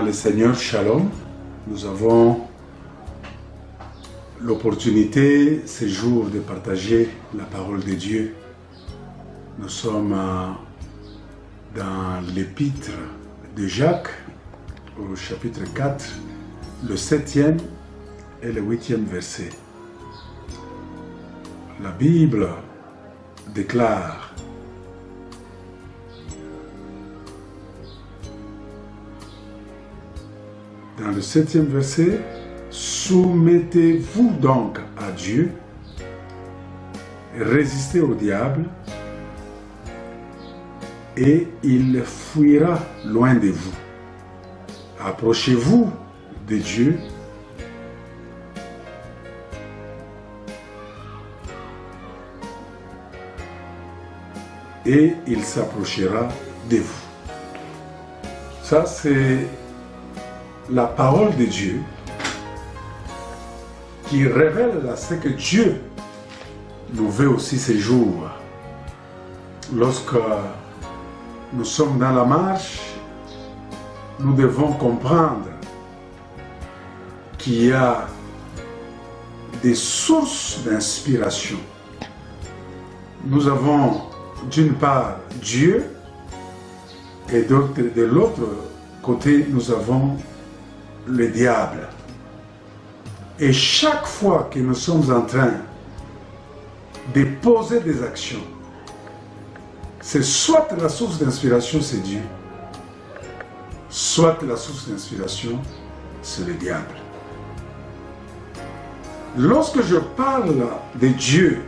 le Seigneur, Shalom. Nous avons l'opportunité ce jour de partager la parole de Dieu. Nous sommes dans l'épître de Jacques, au chapitre 4, le 7e et le 8e verset. La Bible déclare: dans le 7e verset, soumettez-vous donc à Dieu, résistez au diable, et il fuira loin de vous. Approchez-vous de Dieu, et il s'approchera de vous. Ça, c'est la parole de Dieu qui révèle ce que Dieu nous veut aussi ces jours. Lorsque nous sommes dans la marche, nous devons comprendre qu'il y a des sources d'inspiration. Nous avons d'une part Dieu et de l'autre côté nous avons le diable. Et chaque fois que nous sommes en train de poser des actions, c'est soit la source d'inspiration, c'est Dieu, soit la source d'inspiration, c'est le diable. Lorsque je parle de Dieu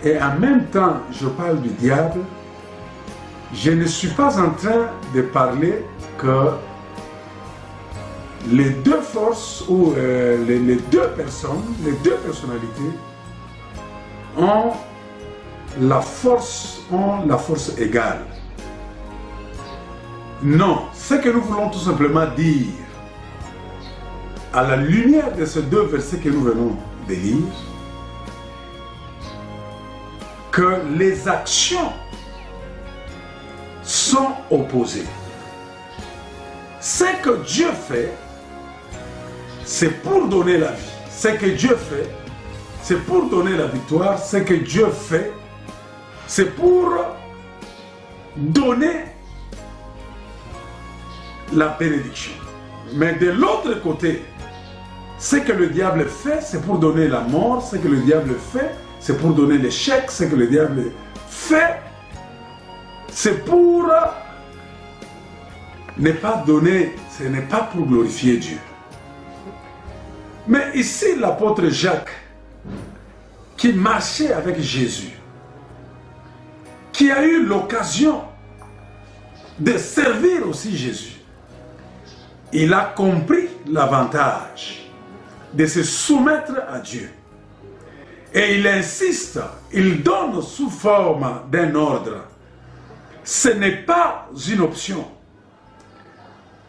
et en même temps je parle du diable, je ne suis pas en train de parler que les deux forces ou les deux personnes, les deux personnalités ont la force égale. Non, ce que nous voulons tout simplement dire, à la lumière de ces deux versets que nous venons de lire, que les actions sont opposées. Ce que Dieu fait, c'est pour donner la vie. Ce que Dieu fait, c'est pour donner la victoire. Ce que Dieu fait, c'est pour donner la bénédiction. Mais de l'autre côté, ce que le diable fait, c'est pour donner la mort. Ce que le diable fait, c'est pour donner l'échec. Ce que le diable fait, c'est pour ne pas donner, ce n'est pas pour glorifier Dieu. Mais ici, l'apôtre Jacques, qui marchait avec Jésus, qui a eu l'occasion de servir aussi Jésus, il a compris l'avantage de se soumettre à Dieu. Et il insiste, il donne sous forme d'un ordre. Ce n'est pas une option.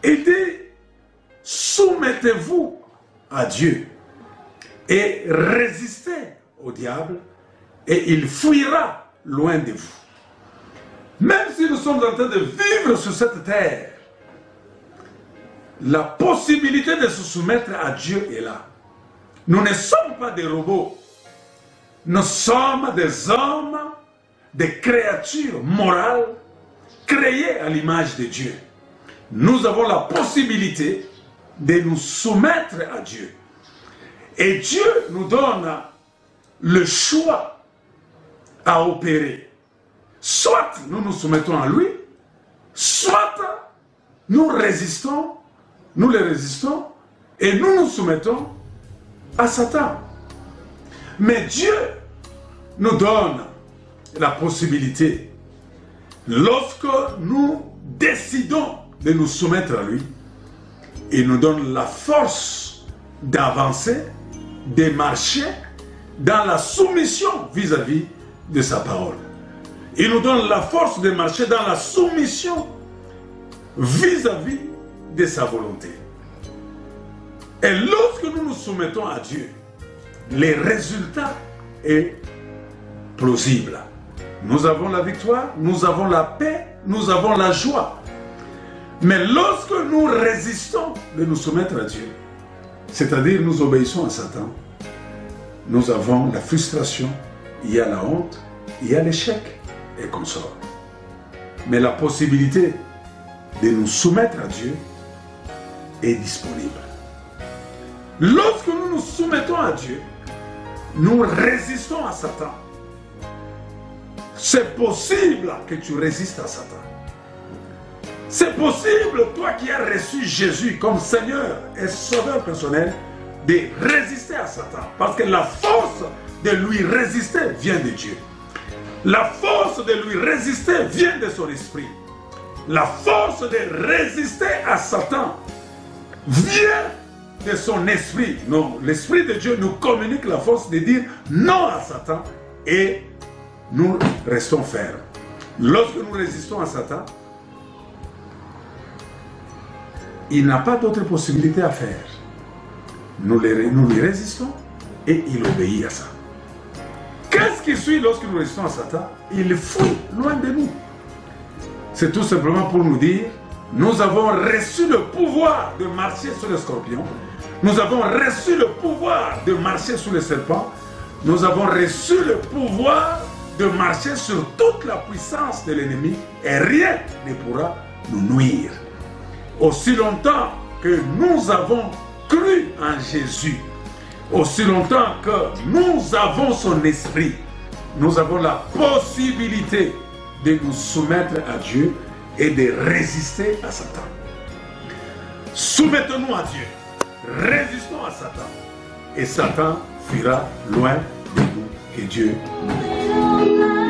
Il dit, soumettez-vous à Dieu et résistez au diable et il fuira loin de vous. Même si nous sommes en train de vivre sur cette terre, la possibilité de se soumettre à Dieu est là. Nous ne sommes pas des robots. Nous sommes des hommes, des créatures morales créées à l'image de Dieu. Nous avons la possibilité de nous soumettre à Dieu. Et Dieu nous donne le choix à opérer. Soit nous nous soumettons à lui, soit nous résistons, nous le résistons et nous nous soumettons à Satan. Mais Dieu nous donne la possibilité, lorsque nous décidons de nous soumettre à lui, il nous donne la force d'avancer, de marcher dans la soumission vis-à-vis de sa parole. Il nous donne la force de marcher dans la soumission vis-à-vis de sa volonté. Et lorsque nous nous soumettons à Dieu, les résultats est plausible. Nous avons la victoire, nous avons la paix, nous avons la joie. Mais lorsque nous résistons de nous soumettre à Dieu, c'est-à-dire nous obéissons à Satan, nous avons la frustration, il y a la honte, il y a l'échec et consort. Mais la possibilité de nous soumettre à Dieu est disponible. Lorsque nous nous soumettons à Dieu, nous résistons à Satan. C'est possible que tu résistes à Satan. C'est possible, toi qui as reçu Jésus comme Seigneur et Sauveur personnel, de résister à Satan. Parce que la force de lui résister vient de Dieu. La force de lui résister vient de son esprit. La force de résister à Satan vient de son esprit. L'esprit de Dieu nous communique la force de dire non à Satan et nous restons fermes. Lorsque nous résistons à Satan, il n'a pas d'autre possibilité à faire. Nous lui résistons et il obéit à ça. Qu'est-ce qui suit lorsque nous résistons à Satan? Il fuit loin de nous. C'est tout simplement pour nous dire, nous avons reçu le pouvoir de marcher sur les scorpions, nous avons reçu le pouvoir de marcher sur les serpents, nous avons reçu le pouvoir de marcher sur toute la puissance de l'ennemi et rien ne pourra nous nuire. Aussi longtemps que nous avons cru en Jésus, aussi longtemps que nous avons son esprit, nous avons la possibilité de nous soumettre à Dieu et de résister à Satan. Soumettons-nous à Dieu, résistons à Satan, et Satan fuira loin de nous. Que Dieu nous bénisse.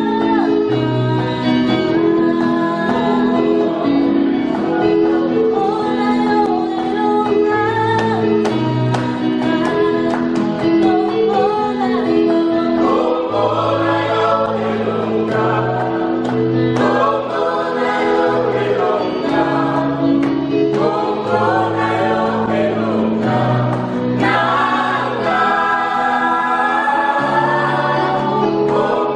Oh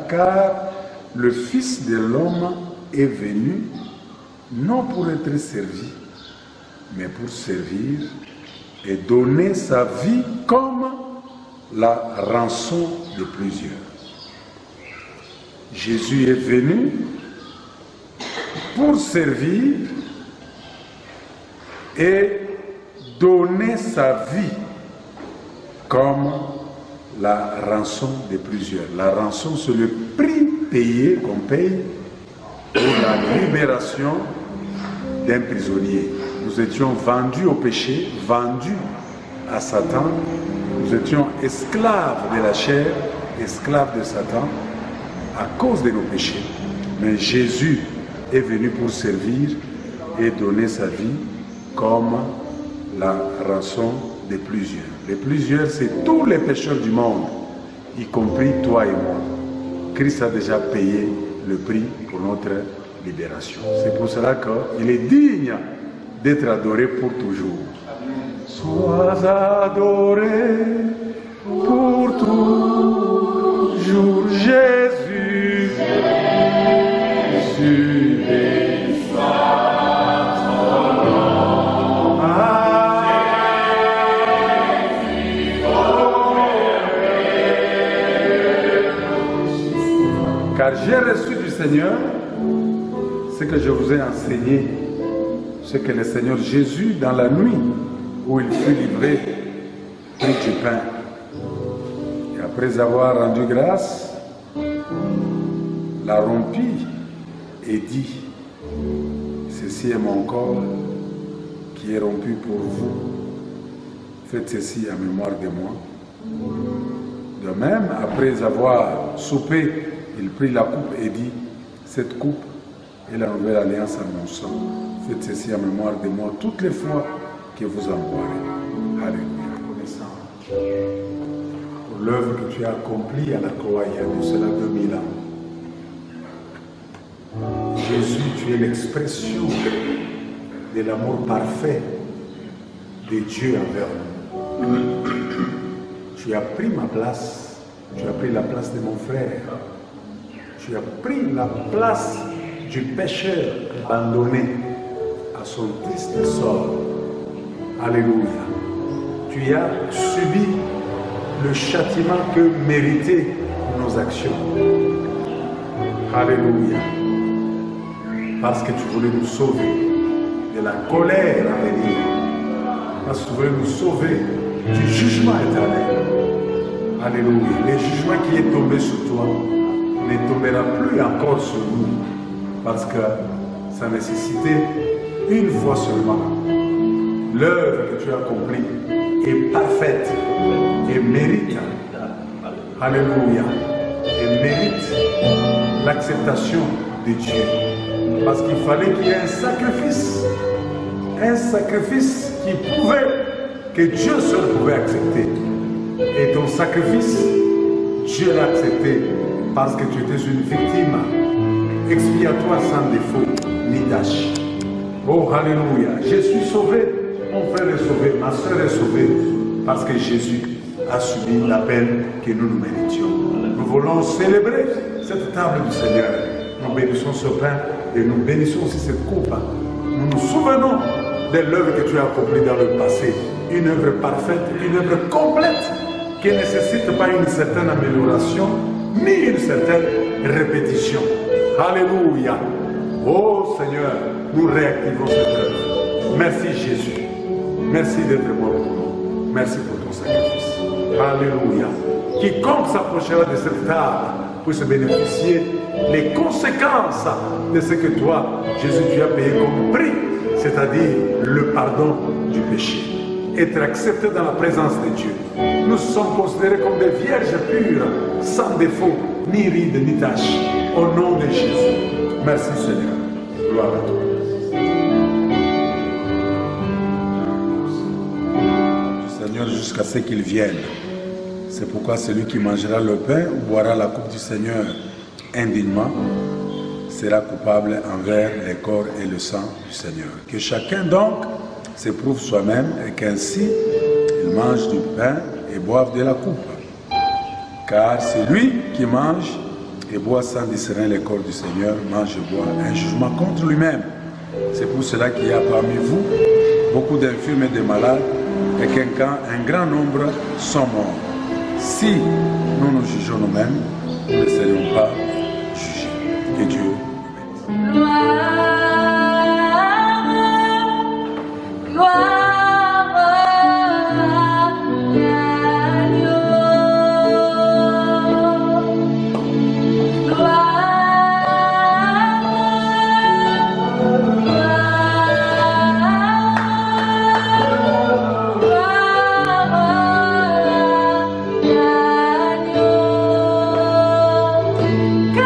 car le Fils de l'homme est venu non pour être servi, mais pour servir et donner sa vie comme la rançon de plusieurs. Jésus est venu pour servir et donner sa vie comme la rançon de plusieurs. La rançon, c'est le prix payé qu'on paye pour la libération d'un prisonnier. Nous étions vendus au péché, vendus à Satan. Nous étions esclaves de la chair, esclaves de Satan à cause de nos péchés. Mais Jésus est venu pour servir et donner sa vie comme la rançon de plusieurs. Les plusieurs, c'est tous les pécheurs du monde, y compris toi et moi. Christ a déjà payé le prix pour notre libération. C'est pour cela qu'il est digne d'être adoré pour toujours. Sois adoré pour toujours, Jésus. Jésus est car j'ai reçu du Seigneur ce que je vous ai enseigné, ce que le Seigneur Jésus, dans la nuit où il fut livré, prit du pain. Et après avoir rendu grâce, la rompit et dit, ceci est mon corps qui est rompu pour vous. Faites ceci en mémoire de moi. De même, après avoir soupé, il prit la coupe et dit, cette coupe est la nouvelle alliance à mon sang. Faites ceci en mémoire de moi toutes les fois que vous en boirez. Alléluia. Reconnaissant pour l'œuvre que tu as accomplie à la croix il y a de cela 2000 ans. Jésus, tu es l'expression de l'amour parfait de Dieu envers nous. Tu as pris ma place, tu as pris la place de mon frère, tu as pris la place du pécheur abandonné à son triste sort. Alléluia. Tu as subi le châtiment que méritaient nos actions. Alléluia. Parce que tu voulais nous sauver de la colère à venir. Parce que tu voulais nous sauver du jugement éternel. Alléluia. Le jugement qui est tombé sur toi ne tombera plus encore sur nous. Parce que ça nécessitait une fois seulement. L'œuvre que tu as accomplie est parfaite et mérite. Alléluia. Et mérite l'acceptation de Dieu. Parce qu'il fallait qu'il y ait un sacrifice qui prouvait que Dieu seul pouvait accepter. Et ton sacrifice, Dieu l'a accepté parce que tu étais une victime expiatoire sans défaut ni tâche. Oh, alléluia. Je suis sauvé, mon frère est sauvé, ma soeur est sauvée parce que Jésus a subi la peine que nous nous méritions. Nous voulons célébrer cette table du Seigneur. Nous bénissons ce pain et nous bénissons aussi cette coupe. Nous nous souvenons de l'œuvre que tu as accomplie dans le passé. Une œuvre parfaite, une œuvre complète qui ne nécessite pas une certaine amélioration ni une certaine répétition. Alléluia. Oh Seigneur, nous réactivons cette œuvre. Merci Jésus. Merci d'être mort pour nous. Merci pour ton sacrifice. Alléluia. Quiconque s'approchera de cette table puisse bénéficier les conséquences de ce que toi, Jésus, tu as payé comme prix, c'est-à-dire le pardon du péché. Être accepté dans la présence de Dieu. Nous sommes considérés comme des vierges pures, sans défaut, ni rides, ni taches. Au nom de Jésus. Merci Seigneur. Gloire à toi. Seigneur, jusqu'à ce qu'il vienne. C'est pourquoi celui qui mangera le pain ou boira la coupe du Seigneur indignement sera coupable envers le corps et le sang du Seigneur. Que chacun donc s'éprouve soi-même et qu'ainsi il mange du pain et boive de la coupe. Car celui qui mange et boit sans discerner le corps du Seigneur, mange et boit un jugement contre lui-même. C'est pour cela qu'il y a parmi vous beaucoup d'infirmes et de malades, et qu'un grand nombre sont morts. Si nous nous jugeons nous-mêmes, nous ne serions pas jugés. Que Dieu nous bénisse. Que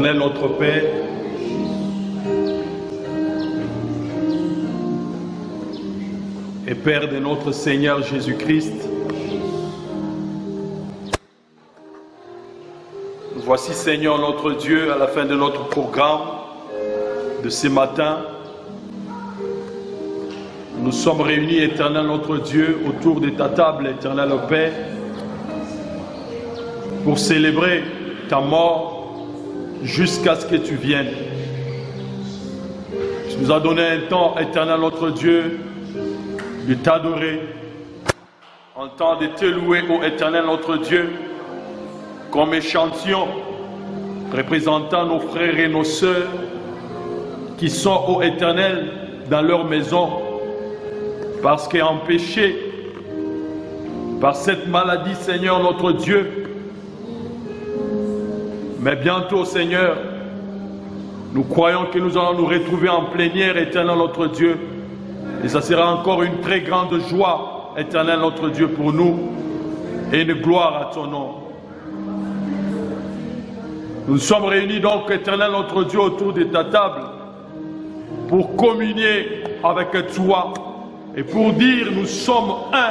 Éternel notre Père, et Père de notre Seigneur Jésus-Christ, voici Seigneur notre Dieu à la fin de notre programme de ce matin. Nous sommes réunis, Éternel notre Dieu, autour de ta table, Éternel au Père, pour célébrer ta mort jusqu'à ce que tu viennes. Tu nous as donné un temps, Éternel notre Dieu, de t'adorer, en temps de te louer, ô Éternel notre Dieu, comme échantillon représentant nos frères et nos sœurs qui sont, ô Éternel, dans leur maison, parce qu'empêchés par cette maladie, Seigneur notre Dieu. Mais bientôt, Seigneur, nous croyons que nous allons nous retrouver en plénière, Éternel notre Dieu. Et ça sera encore une très grande joie, Éternel notre Dieu, pour nous, et une gloire à ton nom. Nous sommes réunis donc, Éternel notre Dieu, autour de ta table, pour communier avec toi, et pour dire, nous sommes un,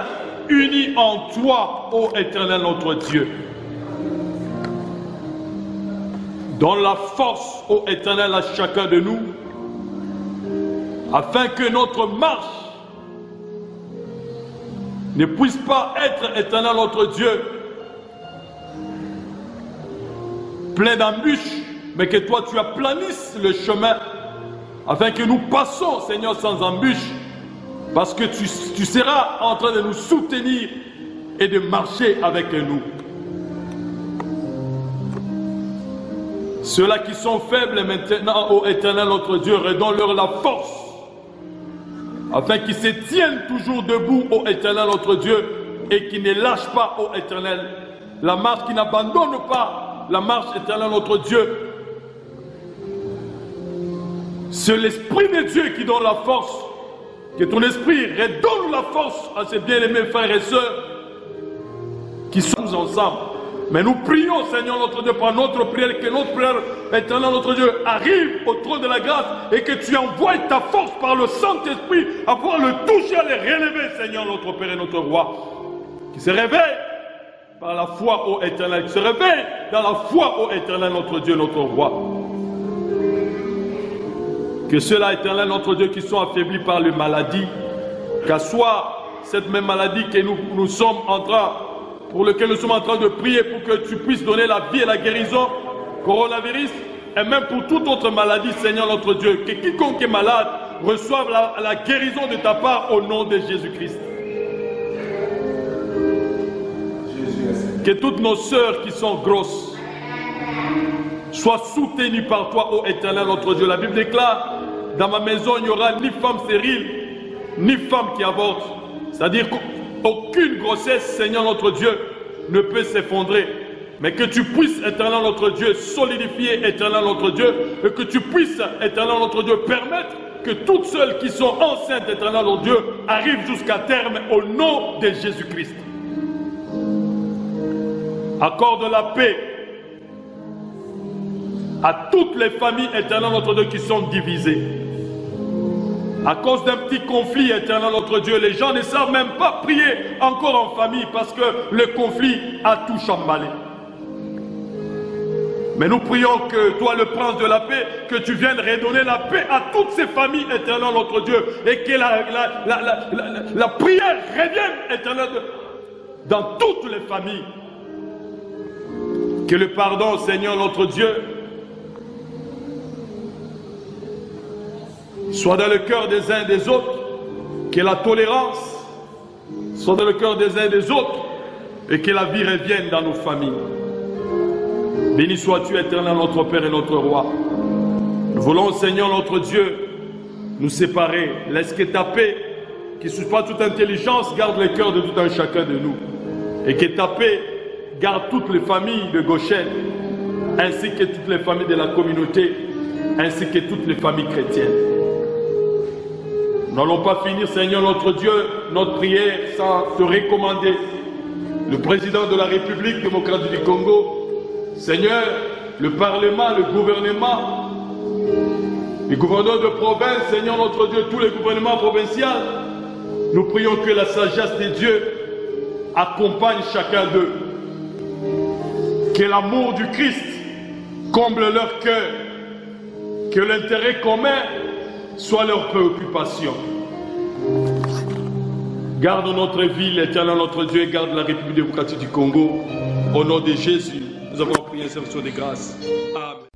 unis en toi, ô Éternel notre Dieu. Donne la force, ô Éternel, à chacun de nous, afin que notre marche ne puisse pas être, Éternel notre Dieu, plein d'embûches, mais que toi tu aplanisses le chemin, afin que nous passons, Seigneur, sans embûches, parce que tu seras en train de nous soutenir et de marcher avec nous. Ceux-là qui sont faibles maintenant, ô Éternel notre Dieu, redonne-leur la force, afin qu'ils se tiennent toujours debout, ô Éternel notre Dieu, et qu'ils ne lâchent pas, ô Éternel, la marche, qui n'abandonne pas la marche, Éternel notre Dieu. C'est l'Esprit de Dieu qui donne la force. Que ton Esprit redonne la force à ces bien-aimés frères et sœurs qui sont ensemble. Mais nous prions, Seigneur notre Dieu, par notre prière, que notre prière, Éternel notre Dieu, arrive au trône de la grâce et que tu envoies ta force par le Saint-Esprit à pouvoir le toucher, à le relever, Seigneur notre Père et notre Roi, qui se réveille par la foi, ô Éternel, qui se réveille dans la foi, ô Éternel notre Dieu, notre Roi. Que ceux-là, Éternel notre Dieu, qui sont affaiblis par les maladies, qu'à soit cette même maladie que nous sommes en train, pour lequel nous sommes en train de prier pour que tu puisses donner la vie et la guérison, coronavirus, et même pour toute autre maladie, Seigneur notre Dieu, que quiconque est malade reçoive la guérison de ta part au nom de Jésus-Christ. Que toutes nos sœurs qui sont grosses soient soutenues par toi, ô Éternel notre Dieu. La Bible déclare, dans ma maison, il n'y aura ni femme stérile, ni femme qui avorte. C'est-à-dire qu'aucune grossesse, Seigneur notre Dieu, ne peut s'effondrer. Mais que tu puisses, Éternel notre Dieu, solidifier, Éternel notre Dieu, et que tu puisses, Éternel notre Dieu, permettre que toutes celles qui sont enceintes, Éternel notre Dieu, arrivent jusqu'à terme au nom de Jésus-Christ. Accorde la paix à toutes les familles, Éternel notre Dieu, qui sont divisées. À cause d'un petit conflit, Éternel notre Dieu, les gens ne savent même pas prier encore en famille parce que le conflit a tout chamballé. Mais nous prions que toi, le prince de la paix, que tu viennes redonner la paix à toutes ces familles, Éternel notre Dieu, et que la prière revienne, Éternel, dans toutes les familles. Que le pardon, Seigneur notre Dieu, soit dans le cœur des uns et des autres, que la tolérance soit dans le cœur des uns et des autres, et que la vie revienne dans nos familles. Béni sois-tu, Éternel, notre Père et notre Roi. Nous voulons, Seigneur, notre Dieu, nous séparer. Laisse que ta paix, qui ne pas toute intelligence, garde le cœur de tout un chacun de nous. Et que ta paix garde toutes les familles de Goshen, ainsi que toutes les familles de la communauté, ainsi que toutes les familles chrétiennes. Nous n'allons pas finir, Seigneur notre Dieu, notre prière sans te recommander le président de la République démocratique du Congo. Seigneur, le Parlement, le gouvernement, les gouverneurs de province, Seigneur notre Dieu, tous les gouvernements provinciaux. Nous prions que la sagesse de Dieu accompagne chacun d'eux. Que l'amour du Christ comble leur cœur. Que l'intérêt commun soit leur préoccupation. Garde notre ville, éternel notre Dieu, et garde la République démocratique du Congo. Au nom de Jésus, nous avons prié une service de grâce. Amen.